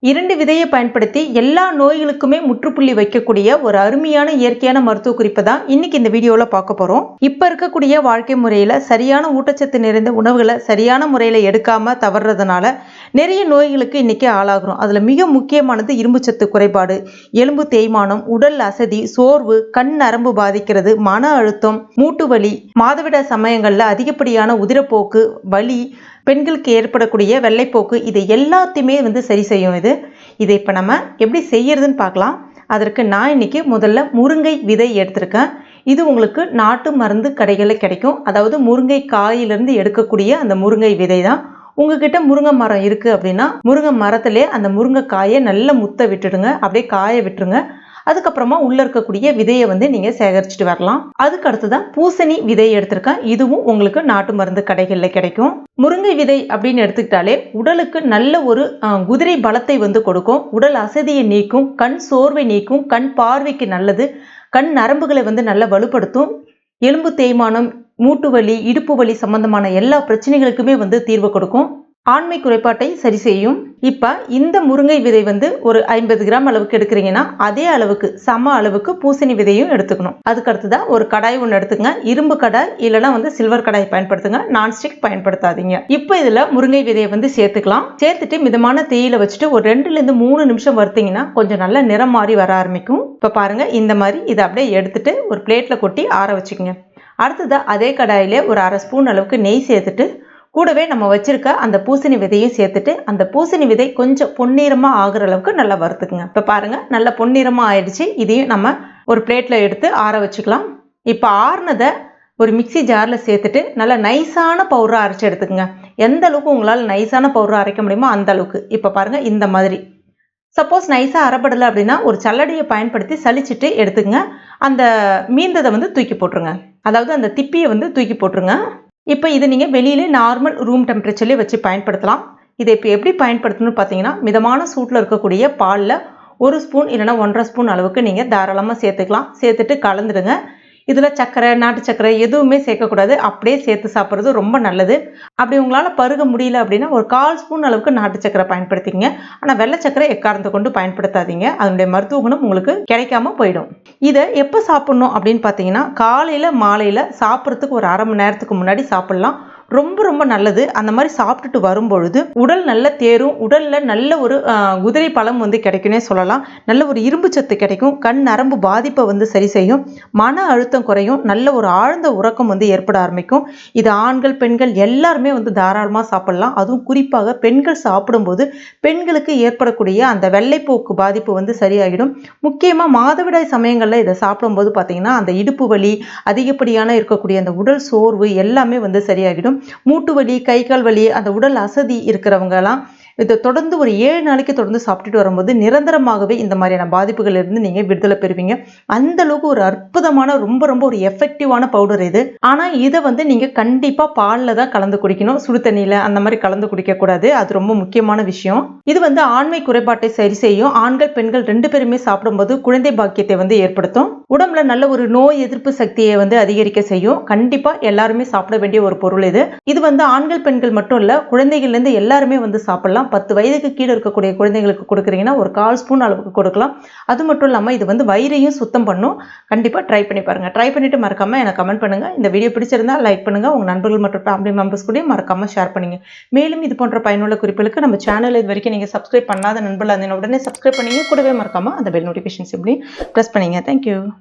2 விதையை பயன்படுத்தி எல்லா நோய்களுக்குமே முற்றுப்புள்ளி வைக்கக்கூடிய ஒரு அருமையான இயற்கையான மருத்துவ குறிப்பை தான் இன்னைக்கு இந்த வீடியோவில் பார்க்க போகிறோம். இப்போ இருக்கக்கூடிய வாழ்க்கை முறையில் சரியான ஊட்டச்சத்து நிறைந்த உணவுகளை சரியான முறையில் எடுக்காம தவறுறதுனால நிறைய நோய்களுக்கு இன்னைக்கு ஆளாகிறோம். அதில் மிக முக்கியமானது இரும்புச்சத்து குறைபாடு, எலும்பு தேய்மானம், உடல் அசதி, சோர்வு, கண் நரம்பு பாதிக்கிறது, மன அழுத்தம், மூட்டு வலி, மாதவிட சமயங்களில் அதிகப்படியான உதிரப்போக்கு, வலி, பெண்களுக்கு ஏற்படக்கூடிய வெள்ளைப்போக்கு, இது எல்லாத்தையுமே சரி செய்யும். இதை இப்போ நம்ம எப்படி செய்யறதுன்னு பார்க்கலாம். அதற்கு நான் இன்னைக்கு முதல்ல முருங்கை விதை எடுத்திருக்கேன். இது உங்களுக்கு நாட்டு மருந்து கடைகளில் கிடைக்கும். அதாவது முருங்கை காயிலிருந்து எடுக்கக்கூடிய அந்த முருங்கை விதை தான். உங்ககிட்ட முருங்கை மரம் இருக்குது அப்படின்னா முருங்கை மரத்திலே அந்த முருங்கை காயை நல்லா முத்த விட்டுடுங்க, அப்படியே காய விட்டுருங்க. அதுக்கப்புறமா உள்ள இருக்கக்கூடிய விதையை நீங்கள் சேகரிச்சுட்டு வரலாம். அதுக்கு அடுத்துதான் பூசணி விதை எடுத்திருக்கேன். இதுவும் உங்களுக்கு நாட்டு மருந்து கடைகளில் கிடைக்கும். முருங்கை விதை அப்படின்னு எடுத்துக்கிட்டாலே உடலுக்கு நல்ல ஒரு குதிரை பலத்தை கொடுக்கும், உடல் அசதியை நீக்கும், கண் சோர்வை நீக்கும், கண் பார்வைக்கு நல்லது, கண் நரம்புகளை நல்லா வலுப்படுத்தும், எலும்பு தேய்மானம், மூட்டு வலி, இடுப்பு வலி சம்பந்தமான எல்லா பிரச்சனைகளுக்குமே தீர்வு கொடுக்கும், ஆண்மை குறைபாட்டை சரி செய்யும். இப்போ இந்த முருங்கை விதை ஒரு 50 கிராம் அளவுக்கு எடுக்கிறீங்கன்னா அதே அளவுக்கு சம அளவுக்கு பூசணி விதையும் எடுத்துக்கணும். அதுக்கு அடுத்துதான் ஒரு கடாய் ஒன்று எடுத்துங்க. இரும்பு கடாய் இல்லைன்னா சில்வர் கடாய் பயன்படுத்துங்க, நான்ஸ்டிக் பயன்படுத்தாதீங்க. இப்போ இதில் முருங்கை விதையை சேர்த்துக்கலாம். சேர்த்துட்டு மிதமான தீயில வச்சுட்டு ஒரு 2லேருந்து 3 நிமிஷம் வறுத்தீங்கன்னா கொஞ்சம் நல்ல நிறம் மாறி வர ஆரம்பிக்கும். இப்போ பாருங்க, இந்த மாதிரி இதை அப்படியே எடுத்துட்டு ஒரு பிளேட்ல கொட்டி ஆற வச்சுக்கோங்க. அடுத்ததான் அதே கடாயிலே ஒரு 1/2 ஸ்பூன் அளவுக்கு நெய் சேர்த்துட்டு கூடவே நம்ம வச்சிருக்க அந்த பூசணி விதையும் சேர்த்துட்டு அந்த பூசணி விதை கொஞ்சம் பொன்னிறமா ஆகுற அளவுக்கு நல்லா வறுத்துக்குங்க. இப்போ பாருங்க, நல்ல பொன்னிறமா ஆயிடுச்சு. இதையும் நம்ம ஒரு பிளேட்ல எடுத்து ஆற வச்சுக்கலாம். இப்போ ஆறுனதை ஒரு மிக்சி ஜாரில் சேர்த்துட்டு நல்லா நைஸான பவுடரை அரைச்சி எடுத்துக்கோங்க. எந்த அளவுக்கு உங்களால் நைஸான பவுடரை அரைக்க முடியுமோ அந்த அளவுக்கு. இப்போ பாருங்க, இந்த மாதிரி. சப்போஸ் நைஸாக அரைப்படலை அப்படின்னா ஒரு சல்லடையை பயன்படுத்தி சலிச்சுட்டு எடுத்துக்கங்க. அந்த மீந்ததை தூக்கி போட்டுருங்க. அதாவது அந்த திப்பியை தூக்கி போட்டுருங்க. இப்போ இது நீங்கள் வெளியிலே நார்மல் ரூம் டெம்பரேச்சர்லேயே வச்சு பயன்படுத்தலாம். இதை இப்போ எப்படி பயன்படுத்தணும்னு பார்த்தீங்கன்னா, மிதமான சூட்டில் இருக்கக்கூடிய பாலில் 1 ஸ்பூன் இல்லைனா 1.5 ஸ்பூன் அளவுக்கு நீங்கள் தாராளமாக சேர்த்துக்கலாம். சேர்த்துட்டு கலந்துடுங்க. இதில் சர்க்கரை, நாட்டு சர்க்கரை எதுவுமே சேர்க்கக்கூடாது. அப்படியே சேர்த்து சாப்பிட்றது ரொம்ப நல்லது. அப்படி உங்களால் பருக முடியல அப்படின்னா ஒரு 1/4 ஸ்பூன் அளவுக்கு நாட்டு சர்க்கரை பயன்படுத்திங்க. ஆனால் வெள்ளை சர்க்கரை எக்காரணத்தை கொண்டு பயன்படுத்தாதீங்க. அதனுடைய மருத்துவ குணம் உங்களுக்கு கிடைக்காம போயிடும். இதை எப்போ சாப்பிட்ணும் அப்படின்னு பார்த்தீங்கன்னா, காலையில் மாலையில் சாப்பிட்றதுக்கு ஒரு 1/2 மணி நேரத்துக்கு முன்னாடி சாப்பிட்லாம். ரொம்ப ரொம்ப நல்லது. அந்த மாதிரி சாப்பிட்டுட்டு வரும்பொழுது உடல் நல்ல தேரும், உடலில் நல்ல ஒரு குதிரை பலம் கிடைக்குன்னே சொல்லலாம். நல்ல ஒரு இரும்பு சத்து கிடைக்கும், கண் நரம்பு பாதிப்பை சரி செய்யும், மன அழுத்தம் குறையும், நல்ல ஒரு ஆழ்ந்த உறக்கம் ஏற்பட ஆரம்பிக்கும். இது ஆண்கள் பெண்கள் எல்லாருமே தாராளமாக சாப்பிடலாம். அதுவும் குறிப்பாக பெண்கள் சாப்பிடும்போது பெண்களுக்கு ஏற்படக்கூடிய அந்த வெள்ளைப்போக்கு பாதிப்பு சரியாகிடும். முக்கியமாக மாதவிடாய் சமயங்களில் இதை சாப்பிடும்போது பார்த்தீங்கன்னா அந்த இடுப்பு வலி, அதிகப்படியான இருக்கக்கூடிய அந்த உடல் சோர்வு எல்லாமே சரியாகிடும். மூட்டு வலி, கை கால் வலி, அந்த உடல் அசதி இருக்கிறவங்கலாம் இதை தொடர்ந்து ஒரு 7 நாளைக்கு தொடர்ந்து சாப்பிட்டுட்டு வரும்போது நிரந்தரமாகவே இந்த மாதிரியான பாதிப்புகள் இருந்து நீங்கள் விடுதலை பெறுவீங்க. அந்த அளவுக்கு ஒரு அற்புதமான ரொம்ப ரொம்ப ஒரு எஃபெக்டிவான பவுடர் இது. ஆனால் இதை நீங்கள் கண்டிப்பாக பாலில் தான் கலந்து குடிக்கணும், சுடு தண்ணியில் அந்த மாதிரி கலந்து குடிக்கக்கூடாது. அது ரொம்ப முக்கியமான விஷயம். இது ஆண்மை குறைபாட்டை சரி செய்யும். ஆண்கள் பெண்கள் 2 பேருமே சாப்பிடும்போது குழந்தை பாக்கியத்தை ஏற்படுத்தும். உடம்புல நல்ல ஒரு நோய் எதிர்ப்பு சக்தியை அதிகரிக்க செய்யும். கண்டிப்பாக எல்லாருமே சாப்பிட வேண்டிய ஒரு பொருள் இது. இது ஆண்கள் பெண்கள் மட்டும் இல்லை, குழந்தைகள்லேருந்து எல்லாருமே சாப்பிடலாம். 10 வயதுக்கு கீழே இருக்கக்கூடிய குழந்தைங்களுக்கு கொடுக்குறீங்கன்னா ஒரு 1/4 ஸ்பூன் அளவுக்கு கொடுக்கலாம். அது மட்டும் இல்லாமல் இது வயிறையும் சுத்தம் பண்ணும். கண்டிப்பாக ட்ரை பண்ணி பாருங்கள். ட்ரை பண்ணிட்டு மறக்காமல் எனக்கு கமெண்ட் பண்ணுங்கள். இந்த வீடியோ பிடிச்சிருந்தா லைக் பண்ணுங்கள். உங்கள் நண்பர்கள் மற்றும் ஃபேமிலி மெம்பர்ஸ் கூட மறக்காமல் ஷேர் பண்ணுங்க. மேலும் இது போன்ற பயனுள்ள குறிப்புகளுக்கு நம்ம சேனல் இது வரைக்கும் நீங்கள் சப்ஸ்கிரைப் பண்ணாத நண்பர்கள் அதனை உடனே சப்ஸ்கிரைப் பண்ணீங்க. கூடவே மறக்காமல் அந்த பெல் நோட்டிஃபிகேஷன் சிம்லையும் ப்ரெஸ் பண்ணிங்க. தேங்க்யூ.